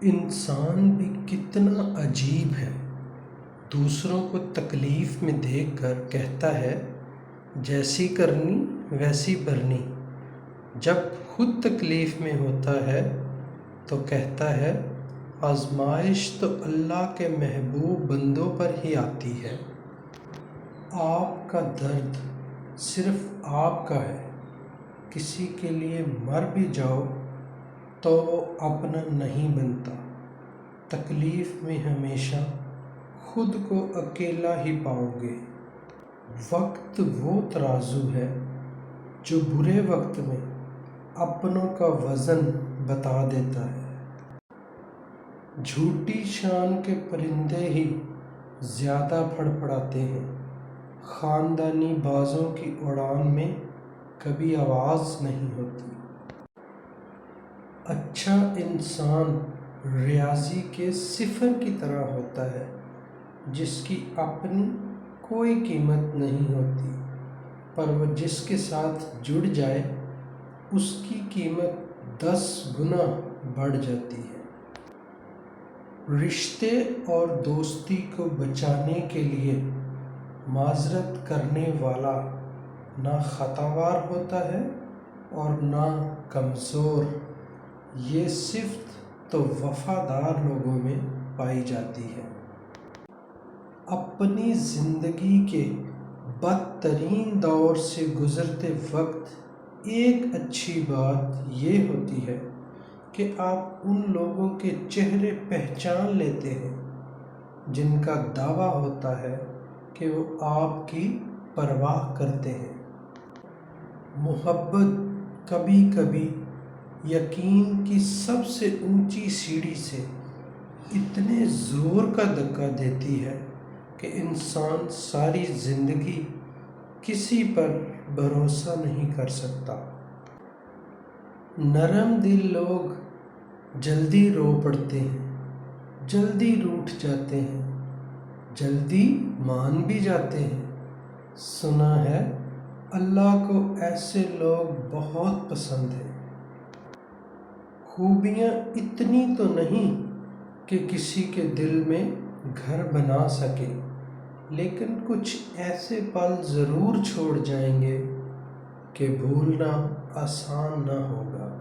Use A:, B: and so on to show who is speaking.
A: انسان بھی کتنا عجیب ہے، دوسروں کو تکلیف میں دیکھ کر کہتا ہے جیسی کرنی ویسی بھرنی، جب خود تکلیف میں ہوتا ہے تو کہتا ہے آزمائش تو اللہ کے محبوب بندوں پر ہی آتی ہے۔ آپ کا درد صرف آپ کا ہے، کسی کے لیے مر بھی جاؤ تو وہ اپنا نہیں بنتا۔ تکلیف میں ہمیشہ خود کو اکیلا ہی پاؤ گے۔ وقت وہ ترازو ہے جو برے وقت میں اپنوں کا وزن بتا دیتا ہے۔ جھوٹی شان کے پرندے ہی زیادہ پھڑپڑاتے ہیں، خاندانی بازوں کی اڑان میں کبھی آواز نہیں ہوتی۔ اچھا انسان ریاضی کے صفر کی طرح ہوتا ہے، جس کی اپنی کوئی قیمت نہیں ہوتی، پر وہ جس کے ساتھ جڑ جائے اس کی قیمت 10 گنا بڑھ جاتی ہے۔ رشتے اور دوستی کو بچانے کے لیے معذرت کرنے والا نہ خطاوار ہوتا ہے اور نہ کمزور، یہ صفت تو وفادار لوگوں میں پائی جاتی ہے۔ اپنی زندگی کے بدترین دور سے گزرتے وقت ایک اچھی بات یہ ہوتی ہے کہ آپ ان لوگوں کے چہرے پہچان لیتے ہیں جن کا دعویٰ ہوتا ہے کہ وہ آپ کی پرواہ کرتے ہیں۔ محبت کبھی کبھی یقین کی سب سے اونچی سیڑھی سے اتنے زور کا دھکا دیتی ہے کہ انسان ساری زندگی کسی پر بھروسہ نہیں کر سکتا۔ نرم دل لوگ جلدی رو پڑتے ہیں، جلدی روٹھ جاتے ہیں، جلدی مان بھی جاتے ہیں۔ سنا ہے اللہ کو ایسے لوگ بہت پسند ہیں۔ خوبیاں اتنی تو نہیں کہ کسی کے دل میں گھر بنا سکے، لیکن کچھ ایسے پل ضرور چھوڑ جائیں گے کہ بھولنا آسان نہ ہوگا۔